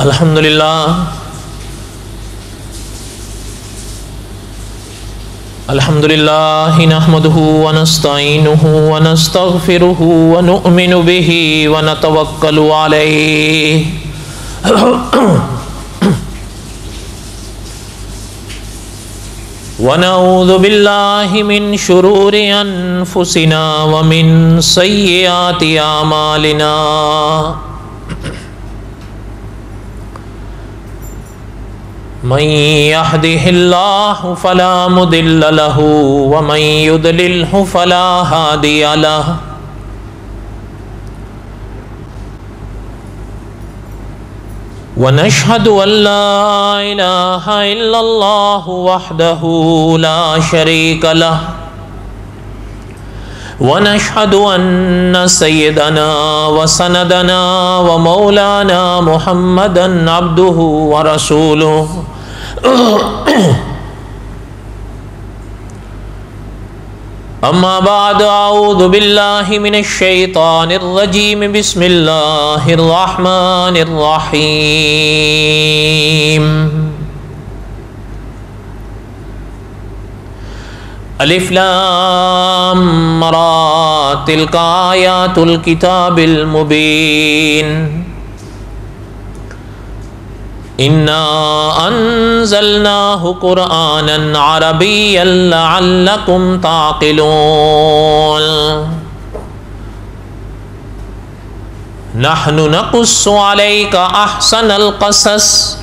الحمد للہ نحمده ونستعینه ونستغفره ونؤمن به ونتوکل علیہ ونعوذ باللہ من شرور انفسنا ومن سیئات اعمالنا من يهده الله فلا مضل له ومن يضلله فلا هادي له ونشهد أن لا إله إلا الله وحده لا شريك له ونشهد أن سيدنا وسندنا ومولانا محمدا عبده ورسوله اما بعد اعوذ باللہ من الشیطان الرجیم بسم اللہ الرحمن الرحیم الف لام را تلک آیات الکتاب المبین انا انزلناه قرآنا عربيا لعلكم تعقلون نحن نقص عليك احسن القصص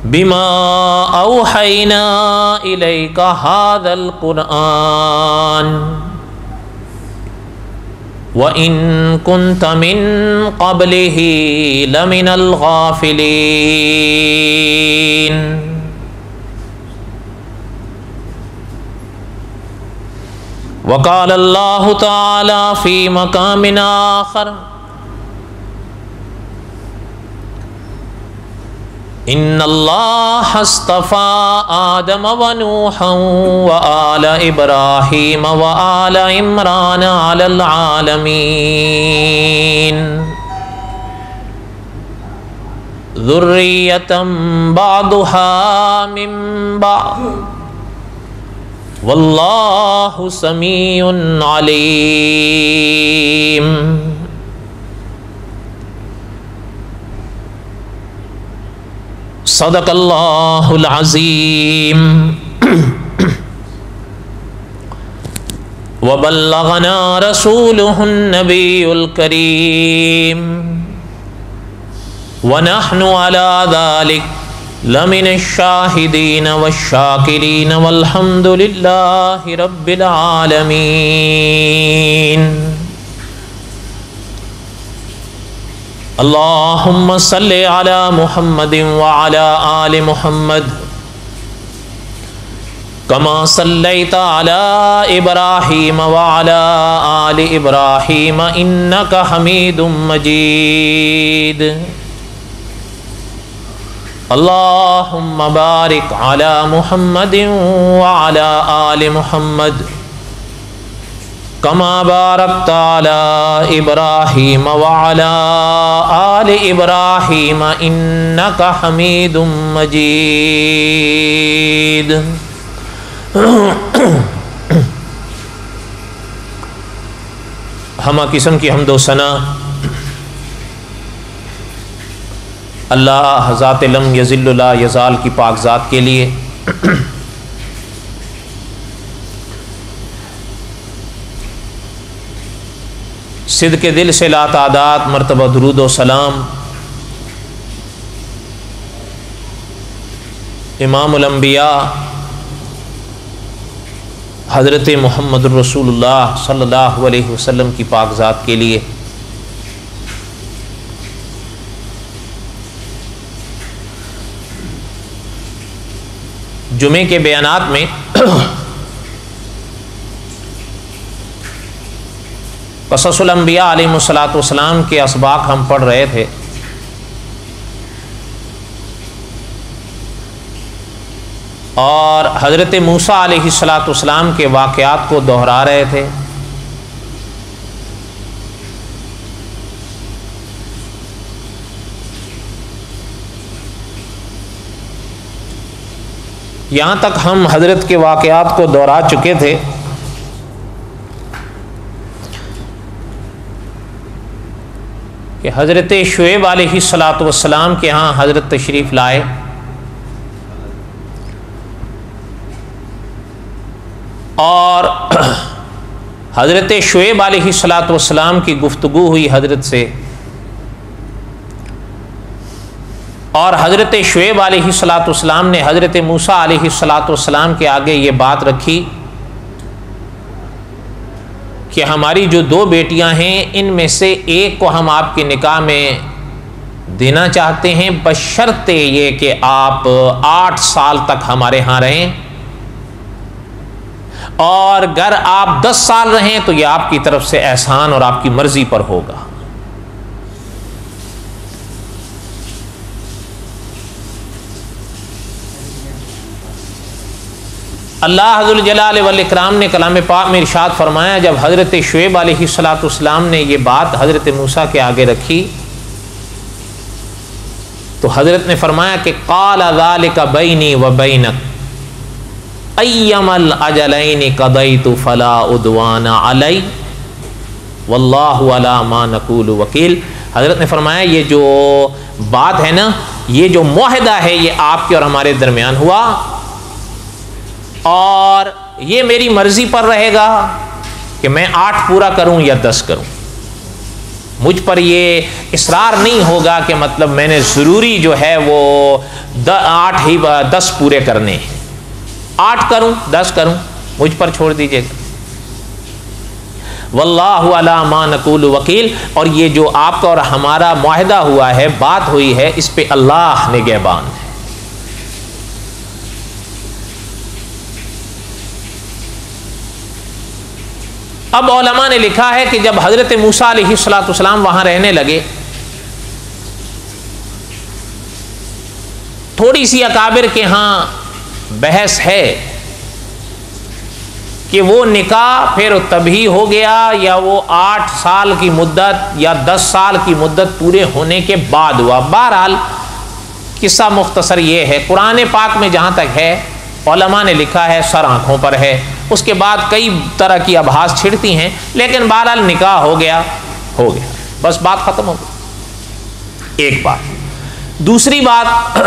بما اوحينا اليك هذا القرآن وَإِن كُنْتَ مِن قَبْلِهِ لَمِنَ الْغَافِلِينَ وقال الله تعالى في مقام آخر ان اللہ اصطفى آدم ونوحا وآل ابراہیم وآل عمران علی العالمین ذریۃ بعضها من بعض واللہ سمیع علیم صدق اللہ العظیم وبلغنا رسولہ النبی الکریم ونحن على ذلك لمن الشاہدین والشاکرین والحمد للہ رب العالمین اللہم صل علی محمد وعلی آل محمد کما صلیت علی ابراہیم وعلی آل ابراہیم انک حمید مجید اللہم بارک علی محمد وعلی آل محمد کما بارکت علی ابراہیم وعلی آل ابراہیم انک حمید مجید ہمہ قسم کی حمد و ثنا اللہ ذات لم یزل لا یزال کی پاک ذات کے لیے صدق دل سے لا تعداد مرتبہ درود و سلام امام الانبیاء حضرت محمد الرسول اللہ صلی اللہ علیہ وسلم کی پاک ذات کے لیے جمعے کے بیانات میں قصص الانبیاء علیہ السلام کے اسباق ہم پڑھ رہے تھے. اور حضرت موسیٰ علیہ السلام کے واقعات کو دہرا رہے تھے. یہاں تک ہم حضرت کے واقعات کو دہرا چکے تھے کہ حضرت شعیب علیہ الصلاۃ والسلام کے ہاں حضرت تشریف لائے اور حضرت شعیب علیہ الصلاۃ والسلام کی گفتگو ہوئی حضرت سے، اور حضرت شعیب علیہ الصلاۃ والسلام نے حضرت موسیٰ علیہ الصلاۃ والسلام کے آگے یہ بات رکھی کہ ہماری جو 2 بیٹیاں ہیں ان میں سے ایک کو ہم آپ کے نکاح میں دینا چاہتے ہیں، بشرطے یہ کہ آپ 8 سال تک ہمارے ہاں رہیں، اور اگر آپ 10 سال رہیں تو یہ آپ کی طرف سے احسان اور آپ کی مرضی پر ہوگا۔ اللہ ذو الجلال والاکرام نے کلام پاک میں ارشاد فرمایا، جب حضرت شعیب علیہ الصلاۃ والسلام نے یہ بات حضرت موسیٰ کے آگے رکھی تو حضرت نے فرمایا کہ قال ذلک بینی و بینک ایما الاجلین قضیت فلا عدوان علی واللہ علی ما نقول وکیل۔ حضرت نے فرمایا یہ جو بات ہے نا، یہ جو معاہدہ ہے یہ آپ کے اور ہمارے درمیان ہوا، اور یہ میری مرضی پر رہے گا کہ میں 8 پورا کروں یا 10 کروں، مجھ پر یہ اصرار نہیں ہوگا کہ مطلب میں نے ضروری جو ہے وہ 8 ہی 10 پورے کرنے ہیں، 8 کروں 10 کروں، مجھ پر چھوڑ دیجیے گا۔ واللہ علی ما نقول وکیل، اور یہ جو آپ کا اور ہمارا معاہدہ ہوا ہے، بات ہوئی ہے، اس پہ اللہ نگہبان ہے۔ اب علماء نے لکھا ہے کہ جب حضرت موسیٰ علیہ الصلاۃ والسلام وہاں رہنے لگے، تھوڑی سی اکابر کے ہاں بحث ہے کہ وہ نکاح پھر تبھی ہو گیا یا وہ 8 سال کی مدت یا 10 سال کی مدت پورے ہونے کے بعد ہوا۔ بہرحال قصہ مختصر یہ ہے، قرآن پاک میں جہاں تک ہے علماء نے لکھا ہے سر آنکھوں پر ہے، اس کے بعد کئی طرح کی ابحاث چھڑتی ہیں، لیکن بہرحال نکاح ہو گیا، بس بات ختم ہو گئی۔ ایک بات۔ دوسری بات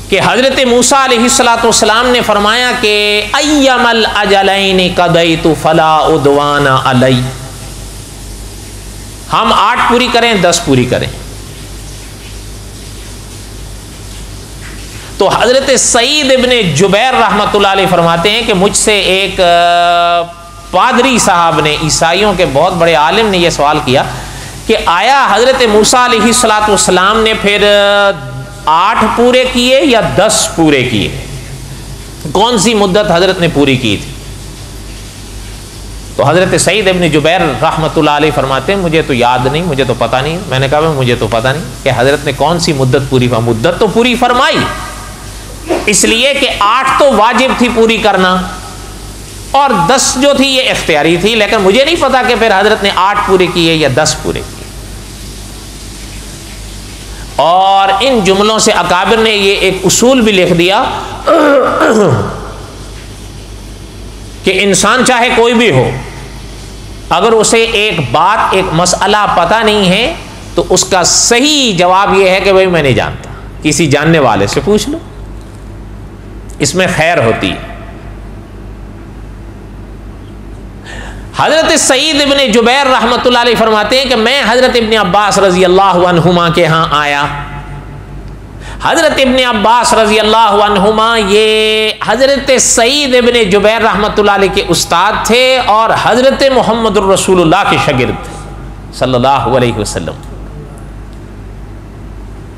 کہ حضرت موسیٰ علیہ الصلاۃ والسلام نے فرمایا کہ ایم الاجلین قضیت فلا عدوان علی، ہم 8 پوری کریں 10 پوری کریں۔ تو حضرت سعید ابن جبیر رحمۃ اللہ علیہ فرماتے ہیں کہ مجھ سے ایک پادری صاحب نے، عیسائیوں کے بہت بڑے عالم نے یہ سوال کیا کہ آیا حضرت موسیٰ علیہ الصلاۃ والسلام نے پھر 8 پورے کیے یا 10 پورے کیے؟ کون سی مدت حضرت نے پوری کی تھی؟ تو حضرت سعید ابن جبیر رحمۃ اللہ علیہ فرماتے ہیں مجھے تو یاد نہیں، مجھے تو پتہ نہیں۔ میں نے کہا مجھے تو پتہ نہیں کہ حضرت نے کون سی مدت پوری فرمائی۔ مدت تو پوری فرمائی، اس لیے کہ 8 تو واجب تھی پوری کرنا، اور 10 جو تھی یہ اختیاری تھی، لیکن مجھے نہیں پتا کہ پھر حضرت نے 8 پورے کیے یا 10 پورے کیے۔ اور ان جملوں سے اکابر نے یہ ایک اصول بھی لکھ دیا کہ انسان چاہے کوئی بھی ہو، اگر اسے ایک بات ایک مسئلہ پتہ نہیں ہے تو اس کا صحیح جواب یہ ہے کہ بھائی میں نہیں جانتا، کسی جاننے والے سے پوچھ لو، اس میں خیر ہوتی ہے۔ حضرت سعید ابن جبیر رحمۃ اللہ علیہ فرماتے ہیں کہ میں حضرت ابن عباس رضی اللہ عنہما کے ہاں آیا۔ حضرت ابن عباس رضی اللہ عنہما یہ حضرت سعید ابن جبیر رحمۃ اللہ علیہ کے استاد تھے اور حضرت محمد الرسول اللہ کے شاگرد تھے صلی اللہ علیہ وسلم۔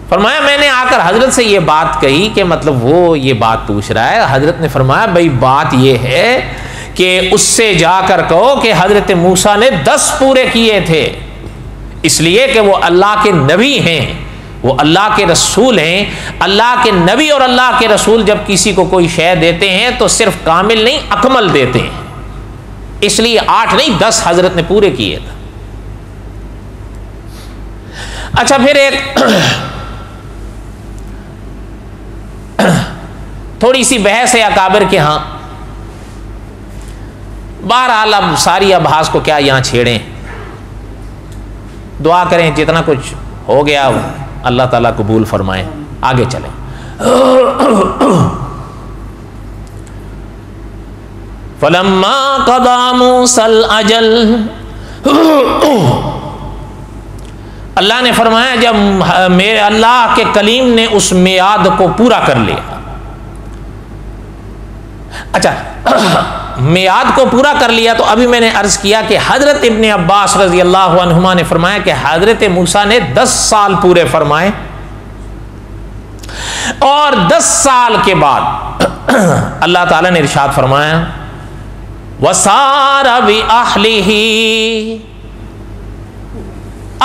فرمایا میں نے آ کر حضرت سے یہ بات کہی کہ مطلب وہ یہ بات پوچھ رہا ہے۔ حضرت نے فرمایا بھائی بات یہ ہے کہ اس سے جا کر کہو کہ حضرت موسیٰ نے 10 پورے کیے تھے، اس لیے کہ وہ اللہ کے نبی ہیں، وہ اللہ کے رسول ہیں۔ اللہ کے نبی اور اللہ کے رسول جب کسی کو کوئی شے دیتے ہیں تو صرف کامل نہیں اکمل دیتے ہیں، اس لیے 8 نہیں 10 حضرت نے پورے کیے تھے۔ اچھا پھر ایک تھوڑی سی بحث ہے اکابر کے ہاں. بہرحال اب ساری ابحاث کو کیا یہاں چھیڑیں, دعا کریں جتنا کچھ ہو گیا اللہ تعالیٰ قبول فرمائے. آگے چلیں. فَلَمَّا قَضَىٰ مُوسَى الْأَجَلَ, اللہ نے فرمایا جب میرے اللہ کے کلیم نے اس میعاد کو پورا کر لیا. اچھا, میعاد کو پورا کر لیا تو ابھی میں نے عرض کیا کہ حضرت ابن عباس رضی اللہ عنہما نے فرمایا کہ حضرت موسیٰ نے 10 سال پورے فرمائے, اور 10 سال کے بعد اللہ تعالیٰ نے ارشاد فرمایا وَسَارَ بِأَهْلِهِ.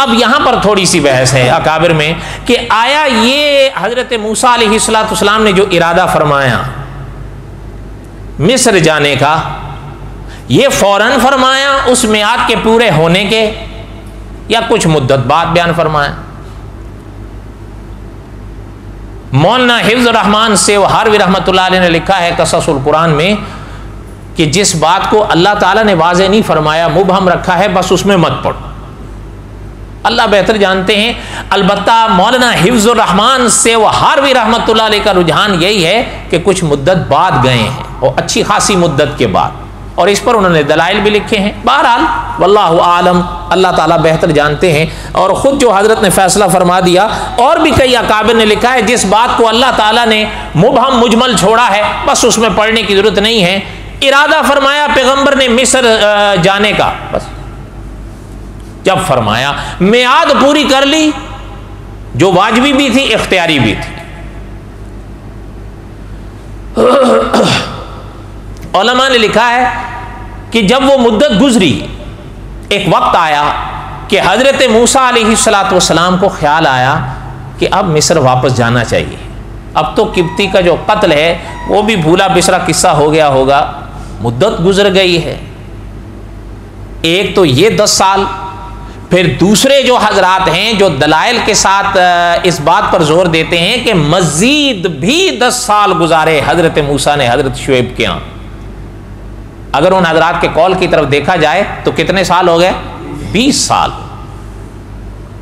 اب یہاں پر تھوڑی سی بحث ہے اکابر میں کہ آیا یہ حضرت موسیٰ علیہ السلام نے جو ارادہ فرمایا مصر جانے کا, یہ فوراً فرمایا اس میعاد کے پورے ہونے کے, یا کچھ مدت بعد بیان فرمایا؟ مولانا حفظ الرحمان سے ہاروی رحمۃ اللہ علیہ نے لکھا ہے قصص القرآن میں کہ جس بات کو اللہ تعالیٰ نے واضح نہیں فرمایا, مبہم رکھا ہے, بس اس میں مت پڑو. اللہ بہتر جانتے ہیں. البتہ مولانا حفظ الرحمان سے وہ ہاروی رحمۃ اللہ علیہ کا رجحان یہی ہے کہ کچھ مدت بعد گئے ہیں, اور اچھی خاصی مدت کے بعد, اور اس پر انہوں نے دلائل بھی لکھے ہیں. بہرحال واللہ عالم, اللہ تعالیٰ بہتر جانتے ہیں. اور خود جو حضرت نے فیصلہ فرما دیا, اور بھی کئی اکابر نے لکھا ہے جس بات کو اللہ تعالیٰ نے مبہم مجمل چھوڑا ہے بس اس میں پڑھنے کی ضرورت نہیں ہے. ارادہ فرمایا پیغمبر نے مصر جانے کا, بس جب فرمایا میعاد پوری کر لی, جو واجبی بھی تھی اختیاری بھی تھی. علماء نے لکھا ہے کہ جب وہ مدت گزری, ایک وقت آیا کہ حضرت موسیٰ علیہ السلام کو خیال آیا کہ اب مصر واپس جانا چاہیے. اب تو قبطی کا جو قتل ہے وہ بھی بھولا بسرا قصہ ہو گیا ہوگا, مدت گزر گئی ہے. ایک تو یہ 10 سال, پھر دوسرے جو حضرات ہیں جو دلائل کے ساتھ اس بات پر زور دیتے ہیں کہ مزید بھی 10 سال گزارے حضرت موسیٰ نے حضرت شعیب کے ہاں. اگر ان حضرات کے قول کی طرف دیکھا جائے تو کتنے سال ہو گئے؟ 20 سال.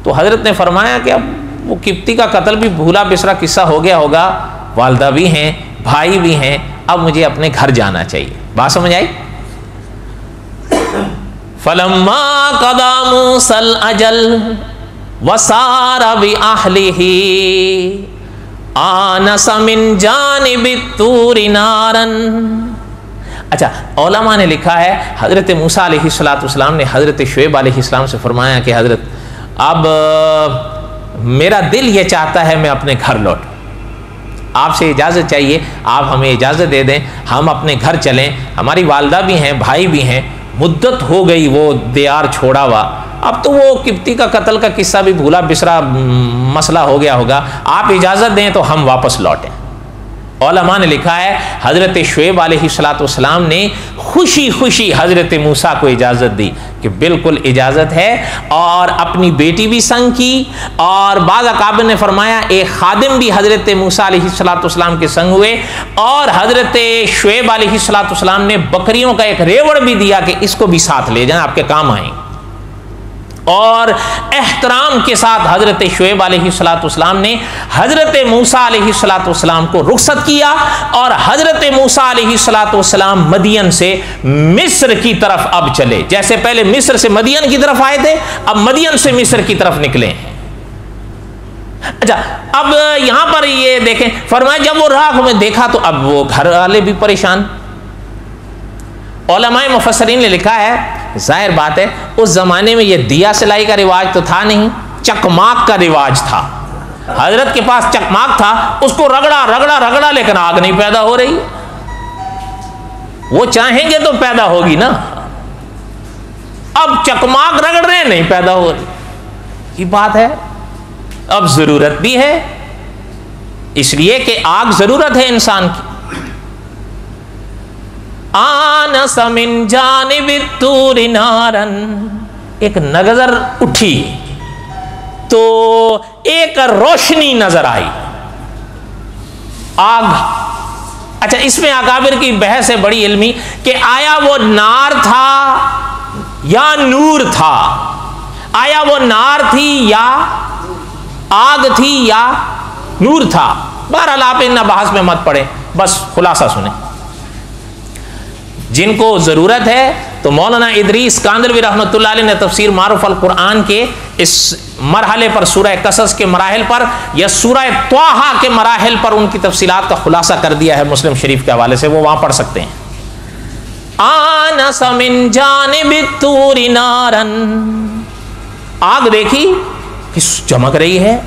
تو حضرت نے فرمایا کہ اب وہ قبطی کا قتل بھی بھولا بسرا قصہ ہو گیا ہوگا, والدہ بھی ہیں, بھائی بھی ہیں, اب مجھے اپنے گھر جانا چاہیے. بات سمجھ آئی؟ فَلَمَّا قَضَىٰ مُوسَى الْأَجَلَ وَسَارَ بِأَهْلِهِ آنَسَ مِن جَانِبِ الطُّورِ نَارًا. اچھا, علماء نے لکھا ہے حضرت موسیٰ علیہ السلام نے حضرت شعیب علیہ السلام سے فرمایا کہ حضرت اب میرا دل یہ چاہتا ہے میں اپنے گھر لوٹوں, آپ سے اجازت چاہیے, آپ ہمیں اجازت دے دیں, ہم اپنے گھر چلیں. ہماری والدہ بھی ہیں, بھائی بھی ہیں, مدت ہو گئی وہ دیار چھوڑا ہوا, اب تو وہ قبطی کا قتل کا قصہ بھی بھولا بسرا مسئلہ ہو گیا ہوگا, آپ اجازت دیں تو ہم واپس لوٹیں. علماء نے لکھا ہے حضرت شعیب علیہ السلام نے خوشی خوشی حضرت موسیٰ کو اجازت دی کہ بالکل اجازت ہے, اور اپنی بیٹی بھی سنگ کی, اور بعض اکابر نے فرمایا ایک خادم بھی حضرت موسیٰ علیہ السلام کے سنگ ہوئے, اور حضرت شعیب علیہ السلام نے بکریوں کا ایک ریوڑ بھی دیا کہ اس کو بھی ساتھ لے جائیں, آپ کے کام آئیں. اور احترام کے ساتھ حضرت شعیب علیہ السلام نے حضرت موسیٰ علیہ السلام کو رخصت کیا, اور حضرت موسیٰ علیہ السلام مدین سے مصر کی طرف اب چلے. جیسے پہلے مصر سے مدین کی طرف آئے تھے, اب مدین سے مصر کی طرف نکلے. اچھا, اب یہاں پر یہ دیکھیں فرمایا جب وہ راہ میں دیکھا تو اب وہ گھر والے بھی پریشان. علماء مفسرین نے لکھا ہے ظاہر بات ہے اس زمانے میں یہ دیا سلائی کا رواج تو تھا نہیں, چکماک کا رواج تھا. حضرت کے پاس چکماک تھا, اس کو رگڑا رگڑا رگڑا لیکن آگ نہیں پیدا ہو رہی. وہ چاہیں گے تو پیدا ہوگی نا, اب چکماک رگڑ رہے نہیں پیدا ہو رہی. یہ بات ہے, اب ضرورت بھی ہے, اس لیے کہ آگ ضرورت ہے انسان کی. آنس من جانب الطور نارا, ایک نظر اٹھی تو ایک روشنی نظر آئی. آگ اچھا اس میں اکابر کی بحث ہے بڑی علمی کہ آیا وہ نار تھا یا نور تھا، آیا وہ نار تھی یا آگ تھی یا نور تھا. بہرحال آپ ان بحث میں مت پڑیں، بس خلاصہ سنیں. جن کو ضرورت ہے تو مولانا ادریس کاندلوی رحمۃ اللہ علیہ نے تفسیر معروف القرآن کے اس مرحلے پر، سورہ قصص کے مراحل پر یا سورہ طٰہٰ کے مراحل پر ان کی تفصیلات کا خلاصہ کر دیا ہے مسلم شریف کے حوالے سے، وہ وہاں پڑھ سکتے ہیں. آنس من جانب الطور نارا، آگ دیکھی کہ چمک رہی ہے.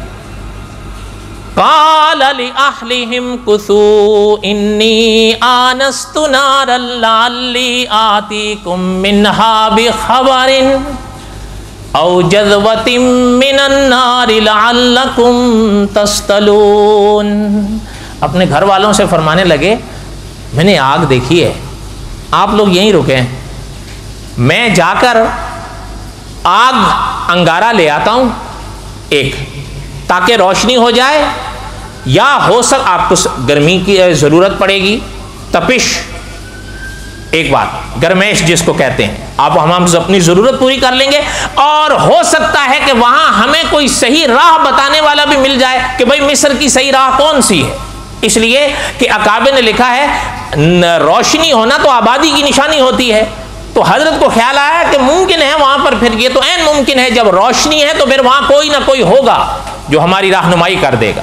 قال لأهلهم كثوا إني آنست نارا لعلي آتيكم منها بخبر أو جذوة من النار لعلكم تصطلون. اپنے گھر والوں سے فرمانے لگے میں نے آگ دیکھی ہے، آپ لوگ یہیں رکیں، میں جا کر آگ انگارہ لے آتا ہوں ایک، تاکہ روشنی ہو جائے، یا ہو آپ کو گرمی کی ضرورت پڑے گی، تپش، ایک بات گرمیش جس کو کہتے ہیں، آپ ہم اپنی ضرورت پوری کر لیں گے، اور ہو سکتا ہے کہ وہاں ہمیں کوئی صحیح راہ بتانے والا بھی مل جائے کہ بھئی مصر کی صحیح راہ کون سی ہے. اس لیے کہ اکابر نے لکھا ہے روشنی ہونا تو آبادی کی نشانی ہوتی ہے، تو حضرت کو خیال آیا کہ ممکن ہے وہاں پر، پھر یہ تو عین ممکن ہے جب روشنی ہے تو پھر وہاں کوئی نہ کوئی ہوگا جو ہماری رہنمائی کر دے گا.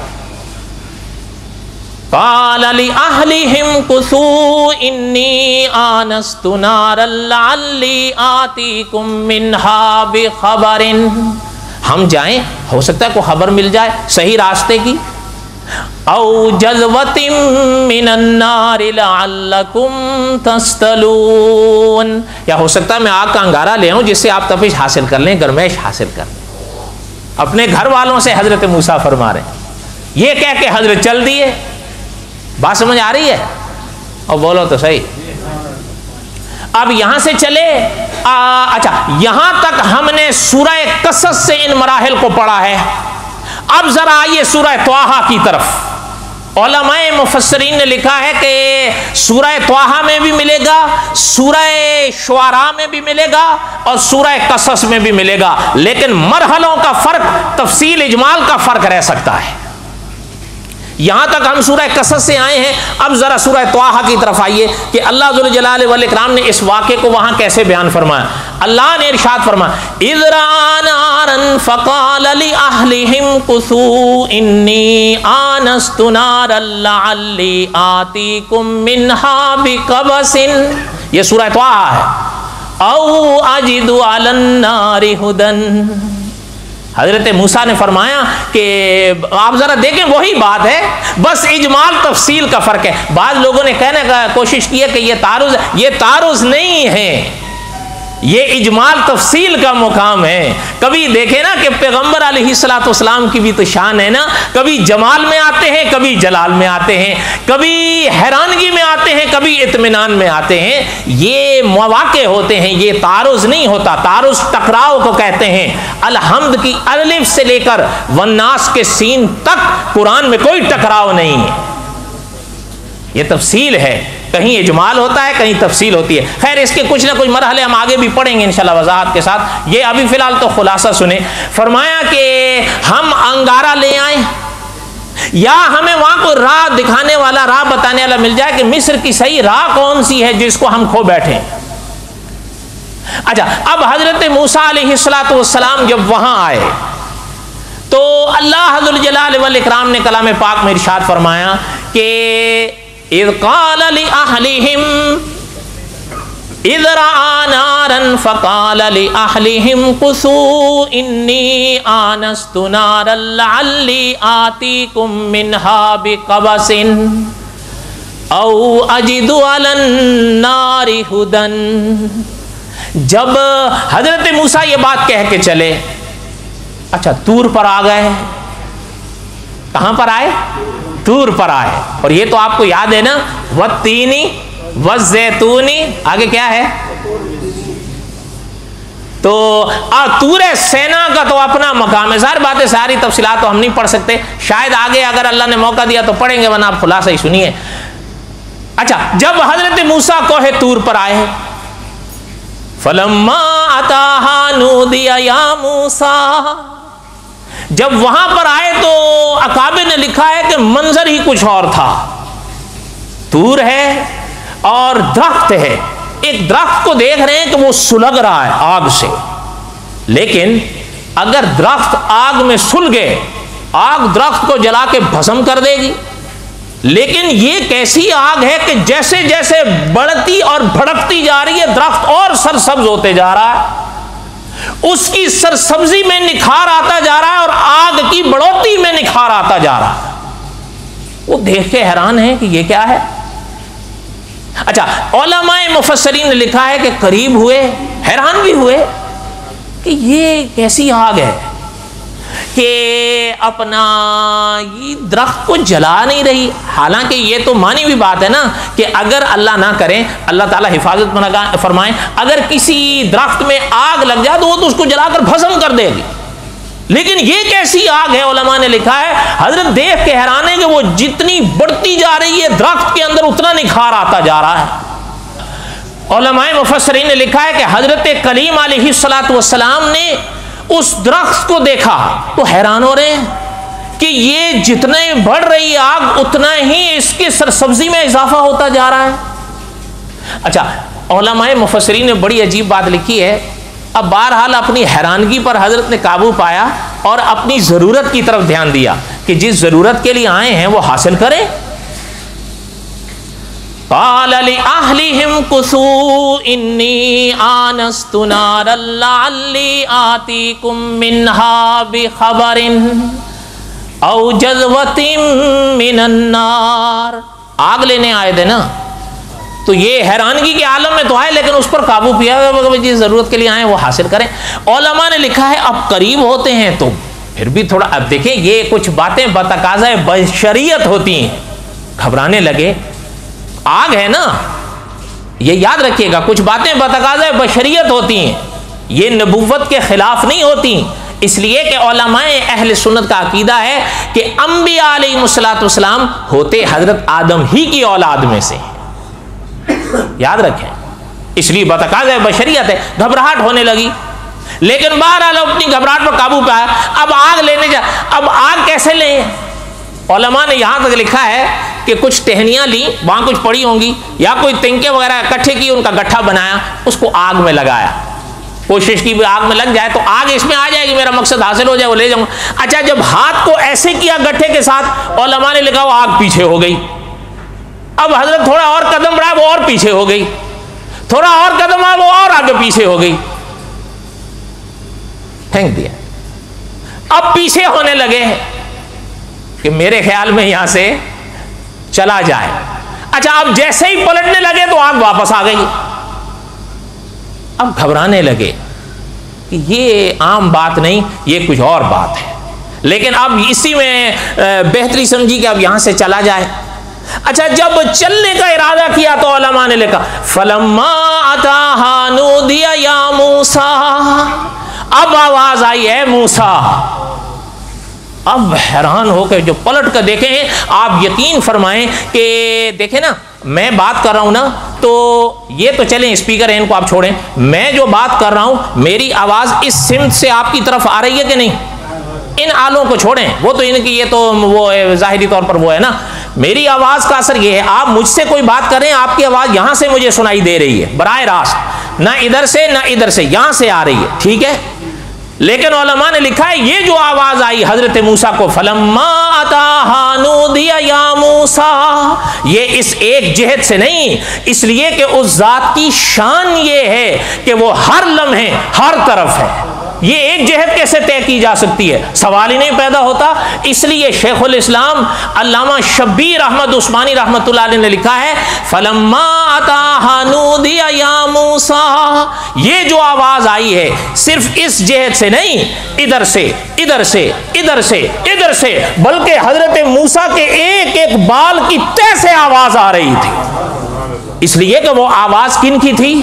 قال لأهلهم كثوا إني آنست نارا لعلي آتيكم منها بخبر. ہم جائیں، ہو سکتا ہے کوئی خبر مل جائے صحیح راستے کی. او جذوۃ من النار لعلکم تصطلون، یا ہو سکتا ہے میں آگ کا انگارہ لے آؤں جس سے آپ تپش حاصل کر لیں، گرمیش حاصل کر لیں. اپنے گھر والوں سے حضرت موسیٰ فرما رہے ہیں. یہ کہہ کے حضرت چل دیے. بات سمجھ آ رہی ہے؟ اور بولو تو صحیح. اب یہاں سے چلے، اچھا یہاں تک ہم نے سورہ قصص سے ان مراحل کو پڑھا ہے. اب ذرا آئیے سورہ طٰہٰ کی طرف. علماء مفسرین نے لکھا ہے کہ سورہ طٰہٰ میں بھی ملے گا، سورہ شعراء میں بھی ملے گا، اور سورہ قصص میں بھی ملے گا، لیکن مرحلوں کا فرق، تفصیل اجمال کا فرق رہ سکتا ہے. یہاں تک ہم سورہ قصص سے آئے ہیں. اب ذرا سورہ طٰہٰ کی طرف آئیے کہ اللہ ذوالجلال والاکرام نے اس واقعے کو وہاں کیسے بیان فرمایا. اللہ نے ارشاد فرمایا اذ رأى نارا فقال لأهلهم كثوا إني آنست نارا لعلي آتيكم منها بقبس. یہ سورہ طٰہٰ ہے. او اجد على النار هدى. حضرت موسیٰ نے فرمایا کہ آپ ذرا دیکھیں وہی بات ہے، بس اجمال تفصیل کا فرق ہے. بعض لوگوں نے کہنے کا کوشش کی ہے کہ یہ تعارض نہیں ہے، یہ اجمال تفصیل کا مقام ہے. کبھی دیکھیں نا کہ پیغمبر علیہ الصلوۃ والسلام کی بھی تو شان ہے نا، کبھی جمال میں آتے ہیں، کبھی جلال میں آتے ہیں، کبھی حیرانگی میں آتے ہیں، کبھی اطمینان میں آتے ہیں. یہ مواقع ہوتے ہیں، یہ تعارض نہیں ہوتا. تعارض ٹکراؤ کو کہتے ہیں. الحمد کی الف سے لے کر والناس کے سین تک قرآن میں کوئی ٹکراؤ نہیں ہے. یہ تفصیل ہے، کہیں اجمال ہوتا ہے، کہیں تفصیل ہوتی ہے. خیر اس کے کچھ نہ کچھ مرحلے ہم آگے بھی پڑھیں گے انشاءاللہ وضاحت کے ساتھ. یہ ابھی فی الحال تو خلاصہ سنیں. فرمایا کہ ہم انگارہ لے آئیں، یا ہمیں وہاں کوئی راہ دکھانے والا، راہ بتانے والا مل جائے کہ مصر کی صحیح راہ کون سی ہے جس کو ہم کھو بیٹھیں. اچھا اب حضرت موسیٰ علیہ السلام جب وہاں آئے تو اللہ ذوالجلال والاکرام نے کلام پاک میں ارشاد فرمایا کہ اذ قال لأهلهم اذ رأى نارا فقال لأهلهم كثوا إني آنست نارا لعلي آتيكم منها بقبس او اجد على النار هدى. جب حضرت موسیٰ یہ بات کہہ کے چلے، اچھا طور پر آ گئے. کہاں پر آئے؟ طور پر آئے. اور یہ تو آپ کو یاد ہے نا، والتینی والزیتونی، آگے کیا ہے؟ تو طور سینا کا تو اپنا مقام ہے. ظاہر بات ہے ساری تفصیلات تو ہم نہیں پڑھ سکتے، شاید آگے اگر اللہ نے موقع دیا تو پڑھیں گے، ورنہ آپ خلاصہ ہی سنیے. اچھا جب حضرت موسیٰ کوہ طور پر آئے، فلما اتاہا نودی یا موسیٰ، جب وہاں پر آئے تو اکابر نے لکھا ہے کہ منظر ہی کچھ اور تھا. طور ہے اور درخت ہے، ایک درخت کو دیکھ رہے ہیں کہ وہ سلگ رہا ہے آگ سے، لیکن اگر درخت آگ میں سل گئے، آگ درخت کو جلا کے بھسم کر دے گی، لیکن یہ کیسی آگ ہے کہ جیسے جیسے بڑھتی اور بھڑکتی جا رہی ہے درخت اور سرسبز ہوتے جا رہا ہے، اس کی سرسبزی میں نکھار آتا جا رہا ہے اور آگ کی بڑھوتی میں نکھار آتا جا رہا ہے. وہ دیکھ کے حیران ہیں کہ یہ کیا ہے. اچھا علماء مفسرین نے لکھا ہے کہ قریب ہوئے، حیران بھی ہوئے کہ یہ کیسی آگ ہے کہ اپنا یہ درخت کو جلا نہیں رہی. حالانکہ یہ تو مانی ہوئی بات ہے نا کہ اگر اللہ نہ کرے، اللہ تعالیٰ حفاظت فرمائے، اگر کسی درخت میں آگ لگ جائے تو وہ تو اس کو جلا کر بھسم کر دے گی، لیکن یہ کیسی آگ ہے. علماء نے لکھا ہے حضرت دیکھ کے حیران ہے کہ وہ جتنی بڑھتی جا رہی ہے درخت کے اندر اتنا نکھار آتا جا رہا ہے. علماء مفسرین نے لکھا ہے کہ حضرت کلیم علیہ الصلوۃ والسلام نے اس درخت کو دیکھا تو حیران ہو رہے ہیں کہ یہ جتنے بڑھ رہی آگ اتنا ہی اس کے سرسبزی میں اضافہ ہوتا جا رہا ہے. اچھا علماء مفسرین نے بڑی عجیب بات لکھی ہے. اب بہرحال اپنی حیرانگی پر حضرت نے قابو پایا اور اپنی ضرورت کی طرف دھیان دیا کہ جس ضرورت کے لیے آئے ہیں وہ حاصل کریں. قال لأهلهم كثوا إني آنست نارا لعلي آتيكم منها بخبر أو جذوة من النار. آگ لینے آئے تھے نا تو یہ حیرانگی کے عالم میں تو آئے، لیکن اس پر قابو پیا جس ضرورت کے لیے آئے وہ حاصل کریں. علماء نے لکھا ہے اب قریب ہوتے ہیں تو پھر بھی تھوڑا، اب دیکھیں یہ کچھ باتیں بتقاضۂ بشریت ہوتی ہیں. گھبرانے لگے، آگ ہے نا، یہ یاد رکھیے گا، کچھ باتیں بتقاضۂ بشریت ہوتی ہیں، یہ نبوت کے خلاف نہیں ہوتی. اس لیے کہ علماء اہل سنت کا عقیدہ ہے کہ انبیاء علیہ السلام ہوتے حضرت آدم ہی کی اولاد میں سے، یاد رکھیں. اس لیے بتقاضۂ بشریت ہے. گھبراہٹ ہونے لگی، لیکن بہرحال اپنی گھبراہٹ پر قابو پایا. اب آگ لینے جا، اب آگ کیسے لیں؟ علماء نے یہاں تک لکھا ہے کہ کچھ ٹہنیاں لی، وہاں کچھ پڑی ہوں گی، یا کوئی تنکے وغیرہ اکٹھے کی، ان کا گٹھا بنایا، اس کو آگ میں لگایا، کوشش کی بھی آگ میں لگ جائے تو آگ اس میں آ جائے گی، میرا مقصد حاصل ہو جائے، وہ لے جاؤں. اچھا جب ہاتھ کو ایسے کیا گٹھے کے ساتھ، علماء نے لکھا وہ آگ پیچھے ہو گئی. اب حضرت تھوڑا اور قدم بڑھا، وہ اور پیچھے ہو گئی، تھوڑا اور قدم آیا، وہ اور آگے پیچھے ہو گئی، پھینک دیا. اب پیچھے ہونے لگے کہ میرے خیال میں یہاں سے چلا جائے. اچھا اب جیسے ہی پلٹنے لگے تو آگ واپس آ گئی. اب گھبرانے لگے کہ یہ عام بات نہیں، یہ کچھ اور بات ہے. لیکن اب اسی میں بہتری سمجھی کہ اب یہاں سے چلا جائے. اچھا جب چلنے کا ارادہ کیا تو علماء نے لکھا فلما اتاہا نودی یا موسیٰ، اب آواز آئی ہے موسیٰ. اب حیران ہو کے جو پلٹ کر دیکھیں، آپ یقین فرمائیں کہ دیکھیں نا، میں بات کر رہا ہوں نا تو یہ تو چلیں اسپیکر ہے ان کو آپ چھوڑیں، میں جو بات کر رہا ہوں میری آواز اس سمت سے آپ کی طرف آ رہی ہے کہ نہیں؟ ان آلوں کو چھوڑیں، وہ تو ان کی یہ تو وہ ظاہری طور پر وہ ہے نا. میری آواز کا اثر یہ ہے، آپ مجھ سے کوئی بات کریں، آپ کی آواز یہاں سے مجھے سنائی دے رہی ہے براہ راست، نہ ادھر سے نہ ادھر سے، یہاں سے آ رہی ہے، ٹھیک ہے. لیکن علماء نے لکھا ہے یہ جو آواز آئی حضرت موسیٰ کو، فلما اتاہا نودی یا موسیٰ، یہ اس ایک جہت سے نہیں، اس لیے کہ اس ذات کی شان یہ ہے کہ وہ ہر لمحے ہر طرف ہے. یہ ایک جہت کیسے طے کی جا سکتی ہے؟ سوال ہی نہیں پیدا ہوتا. اس لیے شیخ الاسلام علامہ شبیر احمد عثمانی رحمۃ اللہ علیہ نے لکھا ہے فلما اتاہا نودی یا موسیٰ، یہ جو آواز آئی ہے صرف اس جہت سے نہیں، ادھر سے ادھر سے ادھر سے ادھر سے، بلکہ حضرت موسیٰ کے ایک ایک بال کی تہ سے آواز آ رہی تھی. اس لیے کہ وہ آواز کن کی تھی؟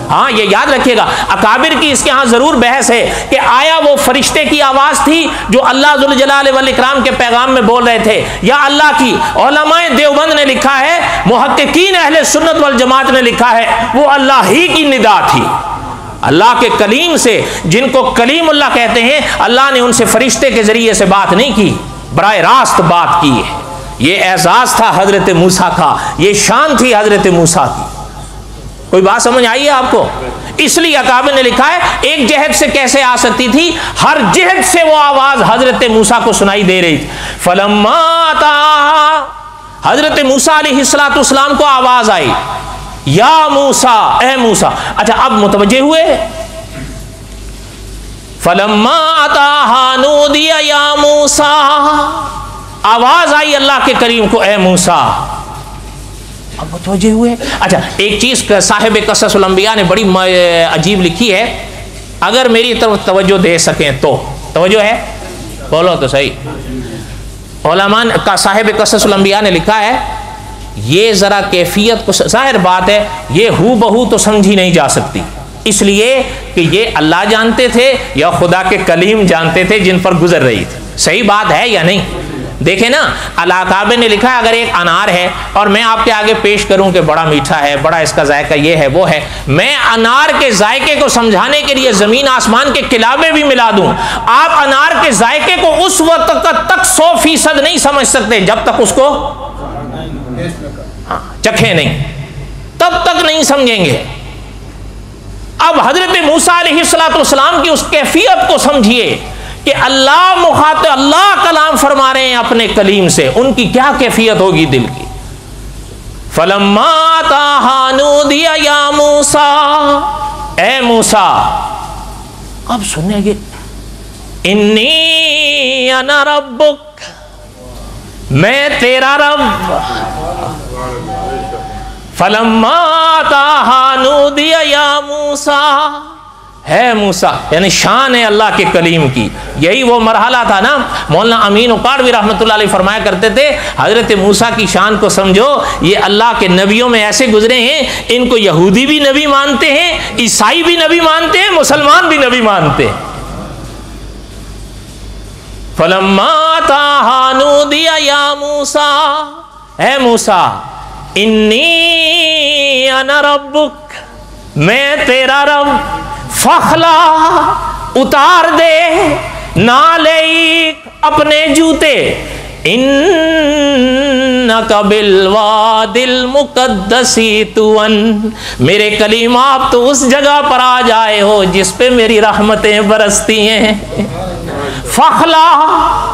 ہاں یہ یاد رکھیے گا، اکابر کی اس کے ہاں ضرور بحث ہے کہ آیا وہ فرشتے کی آواز تھی جو اللہ ذوالجلال والاکرام کے پیغام میں بول رہے تھے، یا اللہ کی؟ علماء دیوبند نے لکھا ہے، محققین اہل سنت والجماعت نے لکھا ہے، وہ اللہ ہی کی ندا تھی، اللہ کے کلیم سے، جن کو کلیم اللہ کہتے ہیں، اللہ نے ان سے فرشتے کے ذریعے سے بات نہیں کی، براہ راست بات کی ہے۔ یہ اعزاز تھا حضرت موسیٰ کا، یہ شان تھی حضرت موسیٰ کی۔ کوئی بات سمجھ آئی ہے آپ کو؟ اس لیے اکابر نے لکھا ہے ایک جہت سے کیسے آ سکتی تھی، ہر جہت سے وہ آواز حضرت موسیٰ کو سنائی دے رہی تھی۔ فلما آتاہا، حضرت موسیٰ علیہ السلام کو آواز آئی، یا موسیٰ، اے موسیٰ۔ اچھا اب متوجہ ہوئے، فلما آتاہا نودی یا موسیٰ، آواز آئی اللہ کے کریم کو، اے موسیٰ۔ اب متوجہ ہوئے۔ اچھا ایک چیز صاحب قصص الانبیاء نے بڑی عجیب لکھی ہے، اگر میری طرف توجہ دے سکیں تو، توجہ ہے؟ بولو تو صحیح۔ علماء کا صاحب قصص الانبیاء نے لکھا ہے، یہ ذرا کیفیت کو، ظاہر بات ہے یہ ہو بہو تو سمجھی نہیں جا سکتی، اس لیے کہ یہ اللہ جانتے تھے یا خدا کے کلیم جانتے تھے جن پر گزر رہی تھی۔ صحیح بات ہے یا نہیں؟ دیکھیں نا، اکابر نے لکھا ہے اگر ایک انار ہے اور میں آپ کے آگے پیش کروں کہ بڑا میٹھا ہے، بڑا اس کا ذائقہ یہ ہے وہ ہے، میں انار کے ذائقے کو سمجھانے کے لیے زمین آسمان کے کلابے بھی ملا دوں، آپ انار کے ذائقے کو اس وقت تک 100% نہیں سمجھ سکتے جب تک اس کو چکھیں نہیں، تب تک نہیں سمجھیں گے۔ اب حضرت موسیٰ علیہ السلام کی اس کیفیت کو سمجھیے کہ اللہ مخاطب، اللہ کلام فرما رہے ہیں اپنے کلیم سے، ان کی کیا کیفیت ہوگی دل کی۔ فلما آتاہا نودی یا موسیٰ، اے موسیٰ۔ اب سنیں گے، انی انا ربک، میں تیرا رب۔ فلما آتاہا نودی یا موسیٰ، ہے موسیٰ، یعنی شان ہے اللہ کے کلیم کی۔ یہی وہ مرحلہ تھا نا، مولانا امین اقاڑوی رحمۃ اللہ علیہ فرمایا کرتے تھے، حضرت موسیٰ کی شان کو سمجھو، یہ اللہ کے نبیوں میں ایسے گزرے ہیں، ان کو یہودی بھی نبی مانتے ہیں، عیسائی بھی نبی مانتے ہیں، مسلمان بھی نبی مانتے ہیں۔ فلما آتاہا نودی یا موسیٰ، اے موسیٰ، انی انا ربک، میں تیرا رب، فخلا، اتار دے، نالیک، اپنے جوتے، انک بالوادی المقدس طوً، میرے کلیم آپ تو اس جگہ پر آ جائے ہو جس پہ میری رحمتیں برستی ہیں۔ فخلا،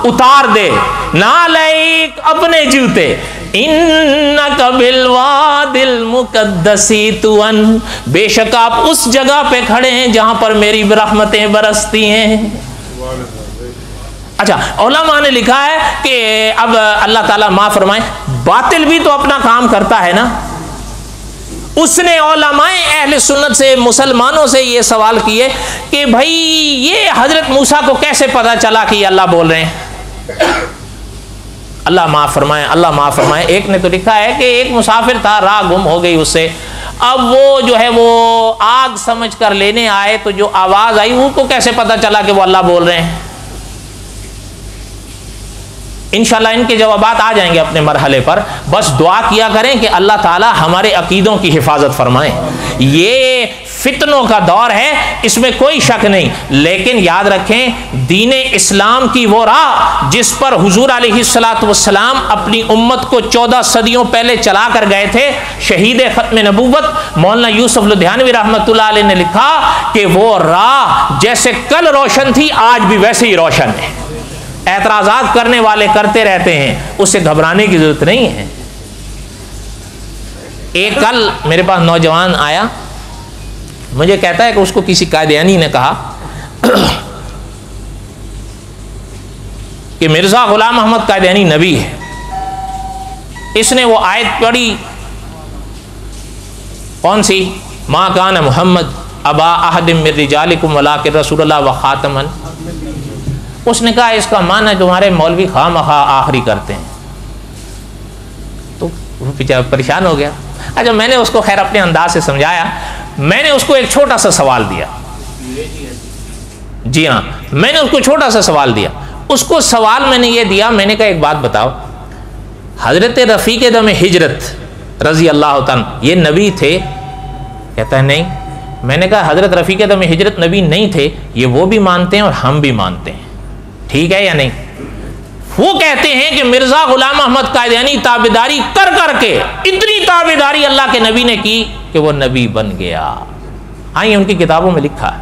اتار دے، نالیک، اپنے جوتے، انک بالوادی المقدس طوً، بے شک آپ اس جگہ پہ کھڑے ہیں جہاں پر میری رحمتیں برستی ہیں۔ اچھا علماء نے لکھا ہے کہ اب اللہ تعالیٰ معاف فرمائے، باطل بھی تو اپنا کام کرتا ہے نا، اس نے علماء اہل سنت سے، مسلمانوں سے یہ سوال کیے کہ بھائی یہ حضرت موسیٰ کو کیسے پتا چلا کہ یہ اللہ بول رہے ہیں؟ اللہ معاف فرمائے، اللہ معاف فرمائے۔ ایک نے تو لکھا ہے کہ ایک مسافر تھا، راہ گم ہو گئی اس سے، اب وہ جو ہے وہ آگ سمجھ کر لینے آئے تو جو آواز آئی ان کو کیسے پتا چلا کہ وہ اللہ بول رہے ہیں؟ انشاءاللہ ان کے جوابات آ جائیں گے اپنے مرحلے پر، بس دعا کیا کریں کہ اللہ تعالی ہمارے عقیدوں کی حفاظت فرمائیں۔ یہ فتنوں کا دور ہے، اس میں کوئی شک نہیں، لیکن یاد رکھیں دین اسلام کی وہ راہ جس پر حضور علیہ السلام اپنی امت کو 14 صدیوں پہلے چلا کر گئے تھے، شہید ختم نبوت مولانا یوسف لدھیانوی رحمۃ اللہ علیہ نے لکھا کہ وہ راہ جیسے کل روشن تھی آج بھی ویسے ہی روشن ہے۔ اعتراضات کرنے والے کرتے رہتے ہیں، اس سے گھبرانے کی ضرورت نہیں ہے۔ ایک کل میرے پاس نوجوان آیا، مجھے کہتا ہے کہ اس کو کسی قادیانی نے کہا کہ مرزا غلام احمد قادیانی نبی ہے۔ اس نے وہ آیت پڑھی، کون سی؟ ما کان محمد ابا احد من رجالکم ولکن رسول اللہ وخاتم۔ اس نے کہا اس کا معنی تمہارے مولوی خواہ مخواہ آخری کرتے ہیں۔ تو وہ بیچارہ پریشان ہو گیا۔ اچھا میں نے اس کو خیر اپنے انداز سے سمجھایا، میں نے اس کو ایک چھوٹا سا سوال دیا. جی ہاں, میں نے اس کو چھوٹا سا سوال دیا. اس کو سوال میں نے یہ دیا, میں نے کہا ایک بات بتاؤ, حضرت رفیق دم ہجرت رضی اللہ تعالیٰ یہ نبی تھے؟ کہتا ہے نہیں. میں نے کہا حضرت رفیق دم ہجرت نبی نہیں تھے, یہ وہ بھی مانتے ہیں اور ہم بھی مانتے ہیں, ٹھیک ہے یا نہیں؟ وہ کہتے ہیں کہ مرزا غلام احمد قادیانی تابعداری کر کر کے اتنی تابعداری اللہ کے نبی نے کی کہ وہ نبی بن گیا. آئیے ان کی کتابوں میں لکھا ہے.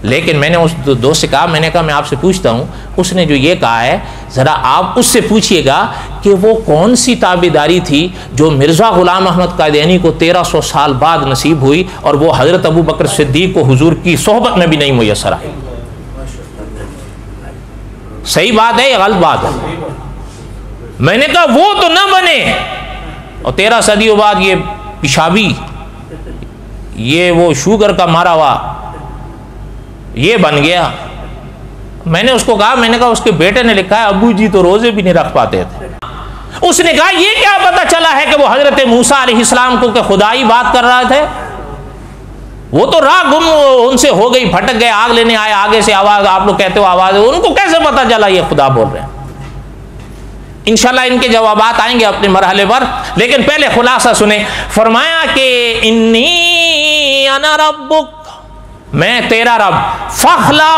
لیکن میں نے اس دوست سے کہا, میں نے کہا میں آپ سے پوچھتا ہوں, اس نے جو یہ کہا ہے ذرا آپ اس سے پوچھئے گا کہ وہ کون سی تابعداری تھی جو مرزا غلام احمد قادیانی کو 1300 سال بعد نصیب ہوئی اور وہ حضرت ابو بکر صدیق کو حضور کی صحبت میں بھی نہیں میسر آئی. صحیح بات ہے یا غلط بات ہے؟ میں نے کہا وہ تو نہ بنے, اور 13 صدیوں بعد یہ پیشابی, یہ وہ شوگر کا مارا ہوا یہ بن گیا. میں نے اس کو کہا, میں نے کہا اس کے بیٹے نے لکھا ہے ابو جی تو روزے بھی نہیں رکھ پاتے تھے. اس نے کہا یہ کیا پتا چلا ہے کہ وہ حضرت موسیٰ علیہ السلام کو کہ خدائی بات کر رہے تھے؟ وہ تو راہ گم ان سے ہو گئی, بھٹک گئے, آگ لینے آئے, آگے سے آواز, آپ لوگ کہتے ہو آواز, ان کو کیسے پتا چلا یہ خدا بول رہے ہیں؟ انشاءاللہ ان کے جوابات آئیں گے اپنے مرحلے پر, لیکن پہلے خلاصہ سنیں. فرمایا کہ انی انا ربک, میں تیرا رب, فخلا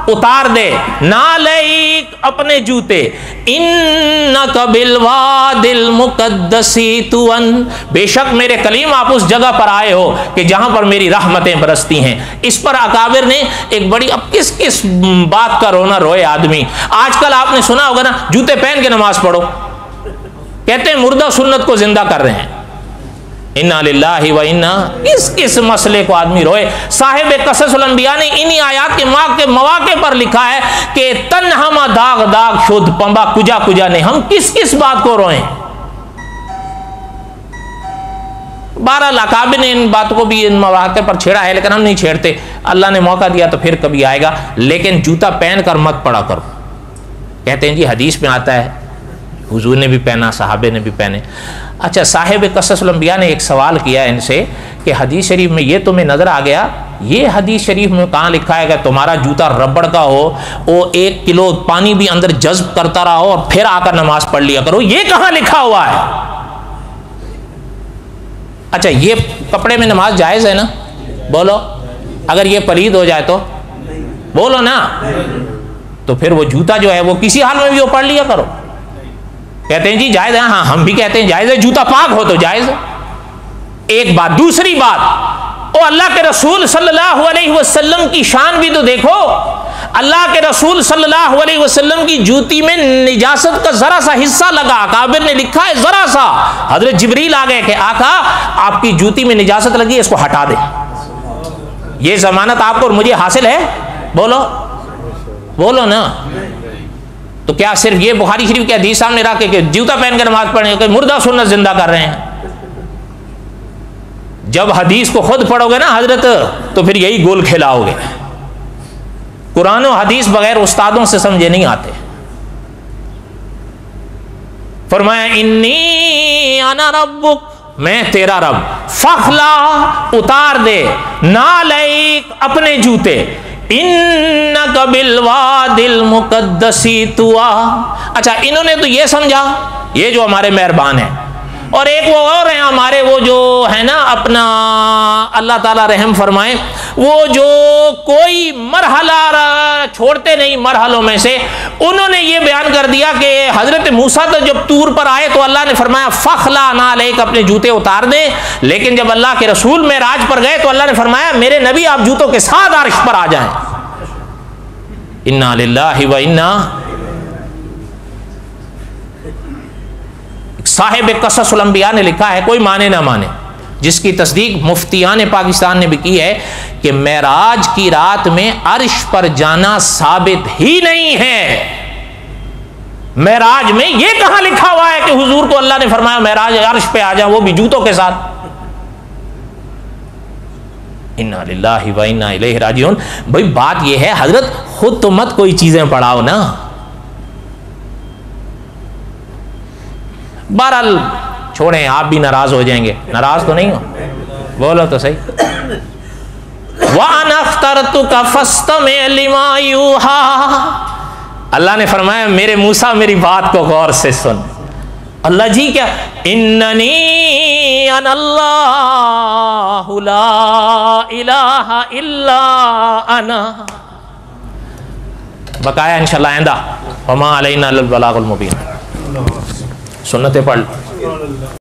اتار دے, نالیک اپنے جوتے, انک بالواد المقدس طوً, بے شک میرے کلیم آپ اس جگہ پر آئے ہو کہ جہاں پر میری رحمتیں برستی ہیں. اس پر اکابر نے ایک بڑی, اب کس کس بات کا رونا روئے آدمی. آج کل آپ نے سنا ہوگا نا, جوتے پہن کے نماز پڑھو, کہتے ہیں مردہ سنت کو زندہ کر رہے ہیں. انا للہ و انا, کس مسئلے کو آدمی روئے. صاحب قصص الانبیاء نے انہی آیات کے مواقع پر لکھا ہے کہ تنہما داغ داغ شد پمبا کجا کجا نے, ہم کس بات کو روئیں. بہرحال اکابر نے ان باتوں کو بھی ان مواقع پر چھیڑا ہے, لیکن ہم نہیں چھیڑتے. اللہ نے موقع دیا تو پھر کبھی آئے گا. لیکن جوتا پہن کر مت پڑا کرو. کہتے ہیں جی حدیث میں آتا ہے, حضور نے بھی پہنا, صحابے نے بھی پہنے. اچھا, صاحب قصص الانبیاء نے ایک سوال کیا ان سے کہ حدیث شریف میں یہ تمہیں نظر آ گیا, یہ حدیث شریف میں کہاں لکھا ہے کہ تمہارا جوتا ربڑ کا ہو, وہ 1 کلو پانی بھی اندر جذب کرتا رہا ہو اور پھر آ کر نماز پڑھ لیا کرو, یہ کہاں لکھا ہوا ہے؟ اچھا, یہ کپڑے میں نماز جائز ہے نا؟ بولو. اگر یہ پلید ہو جائے تو بولو نا, تو پھر وہ جوتا جو ہے وہ کسی حال میں بھی وہ پڑھ لیا کرو. کہتے ہیں جی جائز ہے, ہاں ہم بھی کہتے ہیں جائز ہے, جوتا پاک ہو تو جائز ہے. ایک بات. دوسری بات, او اللہ کے رسول صلی اللہ علیہ وسلم کی شان بھی تو دیکھو. اللہ کے رسول صلی اللہ علیہ وسلم کی جوتی میں نجاست کا ذرا سا حصہ لگا, اکابر نے لکھا ہے ذرا سا, حضرت جبریل آ گئے کہ آقا آپ کی جوتی میں نجاست لگی ہے, اس کو ہٹا دیں. یہ ضمانت آپ کو اور مجھے حاصل ہے؟ بولو نا. تو کیا صرف یہ بخاری شریف کی حدیث سامنے رکھ کے جوتا پہن کے نماز پڑھنے کہ مردہ سنت زندہ کر رہے ہیں؟ جب حدیث کو خود پڑھو گے نا حضرت, تو پھر یہی گول کھلاؤ گے. قرآن و حدیث بغیر استادوں سے سمجھے نہیں آتے. فرمایا انی انا ربک, میں تیرا رب, فخلا اتار دے, نالیک اپنے جوتے, انک بالواد المقدس طوٰ. اچھا, انہوں نے تو یہ سمجھا یہ جو ہمارے مہربان ہیں, اور ایک وہ اور ہیں ہمارے وہ جو ہے نا اپنا اللہ تعالیٰ رحم فرمائے, وہ جو کوئی مرحلہ چھوڑتے نہیں مرحلوں میں سے. انہوں نے یہ بیان کر دیا کہ حضرت موسیٰ تو جب طور پر آئے تو اللہ نے فرمایا فخلا نعلیک, اپنے جوتے اتار دیں. لیکن جب اللہ کے رسول معراج پر گئے تو اللہ نے فرمایا میرے نبی آپ جوتوں کے ساتھ عرش پر آ جائیں. انا للہ و انا. صاحب قصص الانبیاء نے لکھا ہے, کوئی مانے نہ مانے, جس کی تصدیق مفتیان پاکستان نے بھی کی ہے, کہ معراج کی رات میں عرش پر جانا ثابت ہی نہیں ہے. معراج میں یہ کہاں لکھا ہوا ہے کہ حضور کو اللہ نے فرمایا معراج عرش پہ آ جائیں, وہ بھی جوتوں کے ساتھ. انا للہ و انا الیہ راجعون. بھائی بات یہ ہے حضرت, خود تو مت کوئی چیزیں پڑھاؤ نا. بہرحال چھوڑیں, آپ بھی ناراض ہو جائیں گے. ناراض تو نہیں ہو, بولو تو صحیح. وَأَنَا اخْتَرْتُكَ فَاسْتَمِعْ لِمَا يُوحَىٰ، اللہ نے فرمایا میرے موسیٰ میری بات کو غور سے سن۔ اللہ جی کیا؟ اننی انا اللہ لا الہ الا انا۔ بقایا انشاءاللہ آئندہ وما علینا الا البلاغ المبین۔ سنتیں پڑھ